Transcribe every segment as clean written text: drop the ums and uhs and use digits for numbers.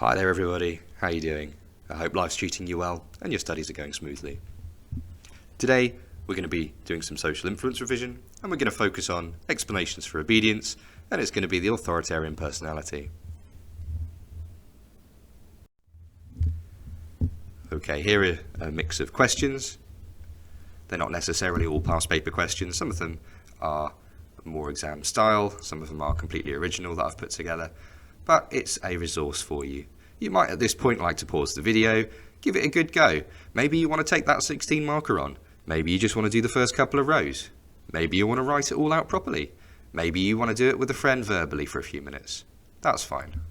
Hi there everybody, how are you doing? I hope life's treating you well and your studies are going smoothly. Today we're going to be doing some social influence revision and we're going to focus on explanations for obedience, and it's going to be the authoritarian personality. Okay, here are a mix of questions. They're not necessarily all past paper questions. Some of them are more exam style, some of them are completely original that I've put together. But it's a resource for you. You might at this point like to pause the video, give it a good go. Maybe you want to take that 16 marker on. Maybe you just want to do the first couple of rows. Maybe you want to write it all out properly. Maybe you want to do it with a friend verbally for a few minutes. That's fine.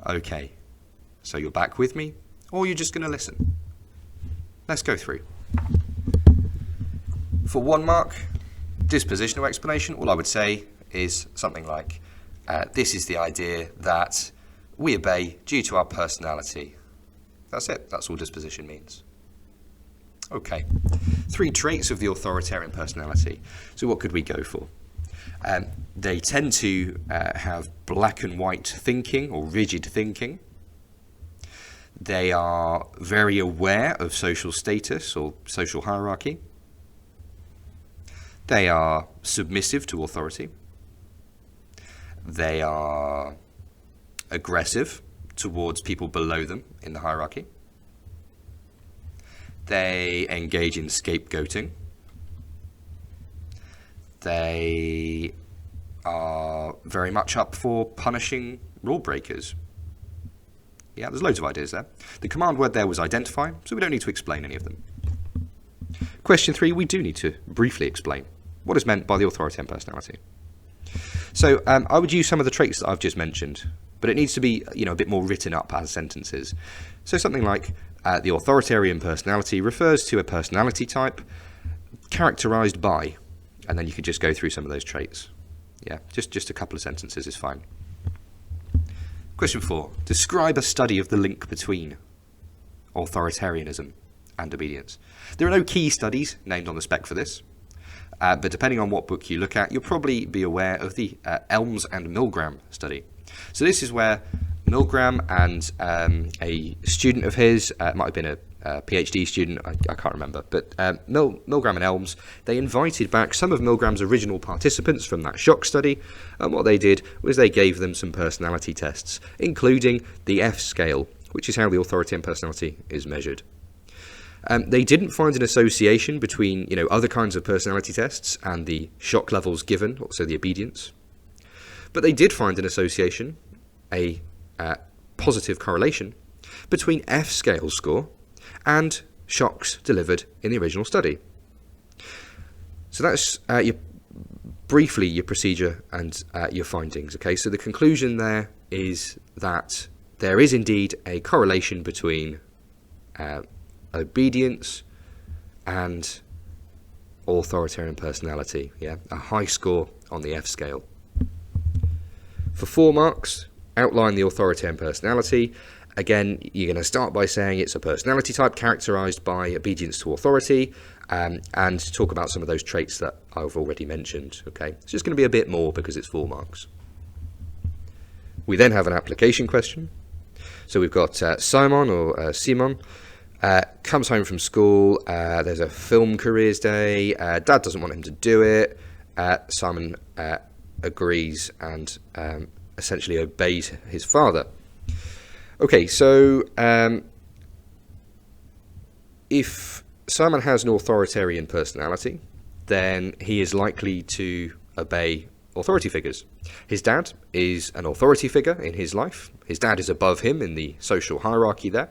Okay, so you're back with me, or you're just going to listen? Let's go through. For 1 mark, dispositional explanation, all I would say is something like, this is the idea that we obey due to our personality. That's it. That's all disposition means. Okay. 3 traits of the authoritarian personality. So what could we go for? They tend to have black and white thinking or rigid thinking. They are very aware of social status or social hierarchy. They are submissive to authority. They are aggressive towards people below them in the hierarchy. They engage in scapegoating. They are very much up for punishing rule breakers. Yeah, there's loads of ideas there. The command word there was identify, so we don't need to explain any of them. Question 3, we do need to briefly explain what is meant by the authoritarian personality. So I would use some of the traits that I've just mentioned, but it needs to be, a bit more written up as sentences. So something like the authoritarian personality refers to a personality type characterized by, and then you could just go through some of those traits. Yeah, just a couple of sentences is fine. Question 4, describe a study of the link between authoritarianism and obedience. There are no key studies named on the spec for this. But depending on what book you look at, you'll probably be aware of the Elms and Milgram study. So this is where Milgram and a student of his, might have been a PhD student, I can't remember, but Milgram and Elms, they invited back some of Milgram's original participants from that shock study, and what they did was they gave them some personality tests, including the F scale, which is how the authoritarian personality is measured. They didn't find an association between, other kinds of personality tests and the shock levels given, also the obedience. But they did find an association, a positive correlation, between F scale score and shocks delivered in the original study. So that's briefly your procedure and your findings. Okay, so the conclusion there is that there is indeed a correlation between obedience and authoritarian personality. Yeah, a high score on the F scale. For 4 marks, outline the authoritarian personality. Again, you're going to start by saying it's a personality type characterized by obedience to authority, and talk about some of those traits that I've already mentioned. Okay, it's just going to be a bit more because it's 4 marks. We then have an application question. So we've got Simon or Simon. Comes home from school, there's a film careers day, Dad doesn't want him to do it, Simon agrees and essentially obeys his father. Okay, so if Simon has an authoritarian personality, then he is likely to obey authority figures. His dad is an authority figure in his life. His dad is above him in the social hierarchy there.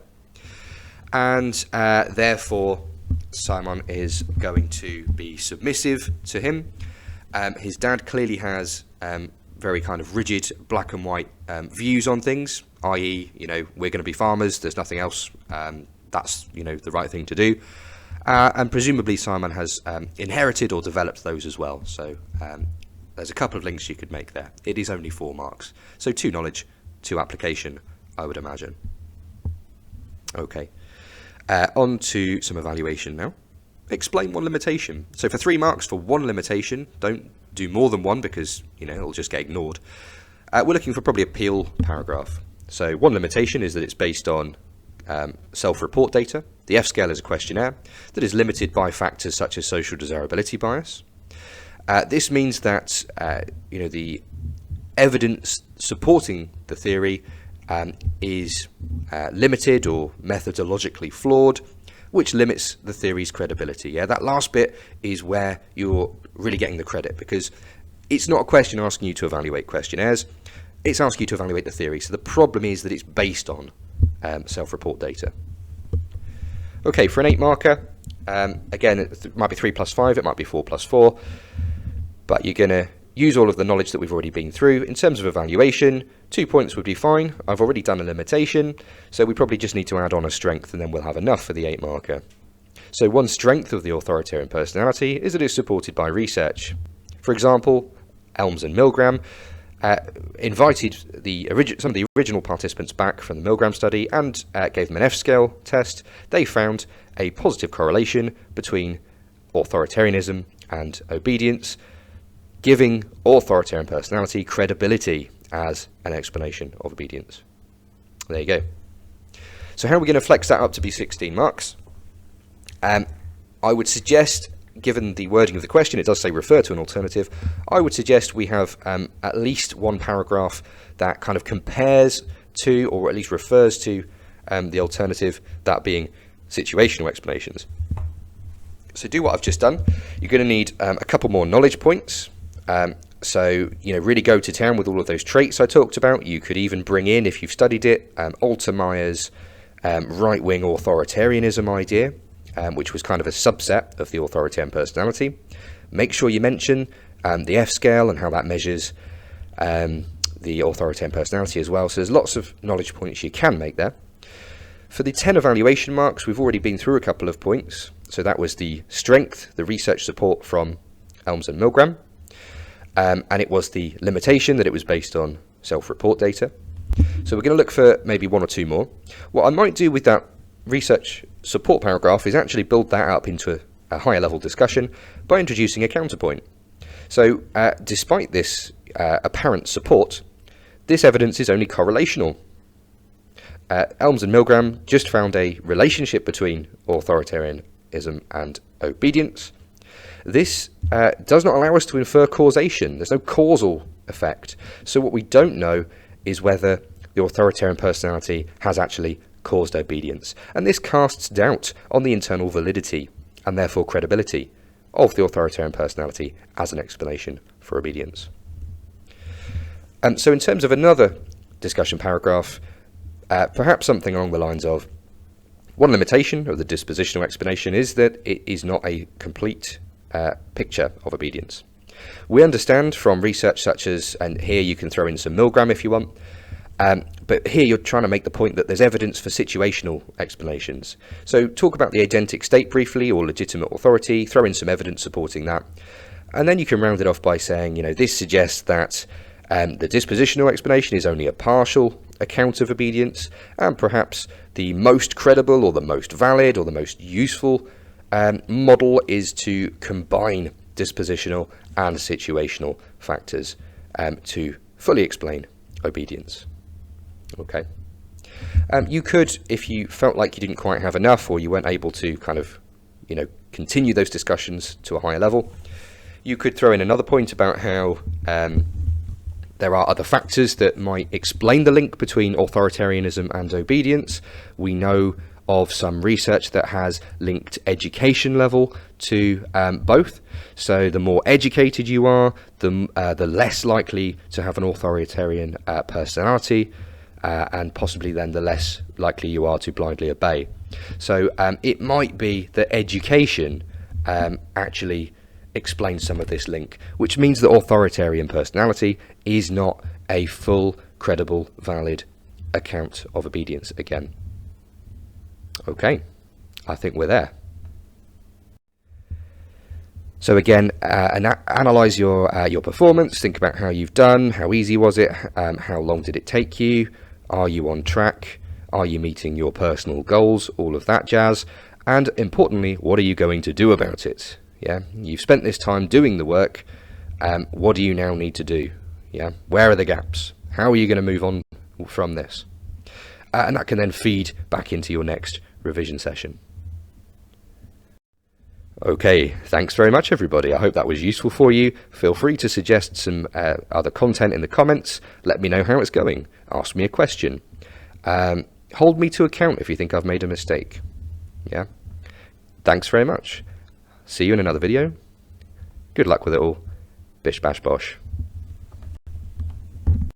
And therefore, Simon is going to be submissive to him. His dad clearly has very kind of rigid black and white views on things, i.e., we're going to be farmers, there's nothing else, that's, the right thing to do. And presumably Simon has inherited or developed those as well. So there's a couple of links you could make there. It is only 4 marks. So 2 knowledge, 2 application, I would imagine. Okay. On to some evaluation now. Explain 1 limitation. So for 3 marks for 1 limitation, don't do more than 1 because, it'll just get ignored. We're looking for probably a Peel paragraph. So one limitation is that it's based on self-report data. The F-scale is a questionnaire that is limited by factors such as social desirability bias. This means that the evidence supporting the theory is limited or methodologically flawed, which limits the theory's credibility. Yeah, that last bit is where you're really getting the credit, because it's not a question asking you to evaluate questionnaires, it's asking you to evaluate the theory. So the problem is that it's based on self-report data. Okay, for an 8 marker, again, it might be 3 plus 5, it might be 4 plus 4, but you're going to use all of the knowledge that we've already been through. In terms of evaluation, 2 points would be fine. I've already done a limitation, so we probably just need to add on a strength, and then we'll have enough for the 8 marker. So one strength of the authoritarian personality is that it's supported by research. For example, Elms and Milgram invited some of the original participants back from the Milgram study and gave them an F-scale test. They found a positive correlation between authoritarianism and obedience, giving authoritarian personality credibility as an explanation of obedience. There you go. So how are we going to flex that up to be 16 marks? I would suggest, given the wording of the question, it does say refer to an alternative, I would suggest we have at least one paragraph that kind of compares to, or at least refers to, the alternative, that being situational explanations. So do what I've just done. You're going to need a couple more knowledge points. So, really go to town with all of those traits I talked about. You could even bring in, if you've studied it, Altermeyer's right-wing authoritarianism idea, which was kind of a subset of the authoritarian personality. Make sure you mention the F-scale and how that measures the authoritarian personality as well. So there's lots of knowledge points you can make there. For the 10 evaluation marks, we've already been through a couple of points. So that was the strength, the research support from Elms and Milgram. And it was the limitation that it was based on self-report data. So we're going to look for maybe 1 or 2 more. What I might do with that research support paragraph is actually build that up into a higher level discussion by introducing a counterpoint. So despite this apparent support, this evidence is only correlational. Elms and Milgram just found a relationship between authoritarianism and obedience. This does not allow us to infer causation. There's no causal effect. So what we don't know is whether the authoritarian personality has actually caused obedience. And this casts doubt on the internal validity and therefore credibility of the authoritarian personality as an explanation for obedience. So in terms of another discussion paragraph, perhaps something along the lines of, one limitation of the dispositional explanation is that it is not a complete picture of obedience. We understand from research such as, and here you can throw in some Milgram if you want, but here you're trying to make the point that there's evidence for situational explanations. So talk about the eidentic state briefly, or legitimate authority, throw in some evidence supporting that, and then you can round it off by saying, this suggests that the dispositional explanation is only a partial account of obedience, and perhaps the most credible or the most valid or the most useful model is to combine dispositional and situational factors to fully explain obedience. Okay. You could, if you felt like you didn't quite have enough, or you weren't able to kind of, continue those discussions to a higher level, you could throw in another point about how there are other factors that might explain the link between authoritarianism and obedience. We know of some research that has linked education level to both. So the more educated you are, the less likely to have an authoritarian personality, and possibly then the less likely you are to blindly obey. So it might be that education actually explains some of this link, which means that authoritarian personality is not a full, credible, valid account of obedience again. Okay, I think we're there. So again, analyze your performance. Think about how you've done. How easy was it? How long did it take you? Are you on track? Are you meeting your personal goals? All of that jazz. And importantly, what are you going to do about it? Yeah, you've spent this time doing the work. What do you now need to do? Yeah, where are the gaps? How are you going to move on from this? And that can then feed back into your next revision session. Okay, thanks very much everybody. I hope that was useful for you. Feel free to suggest some other content in the comments. Let me know how it's going. Ask me a question. Hold me to account if you think I've made a mistake. Yeah? Thanks very much. See you in another video. Good luck with it all. Bish bash bosh.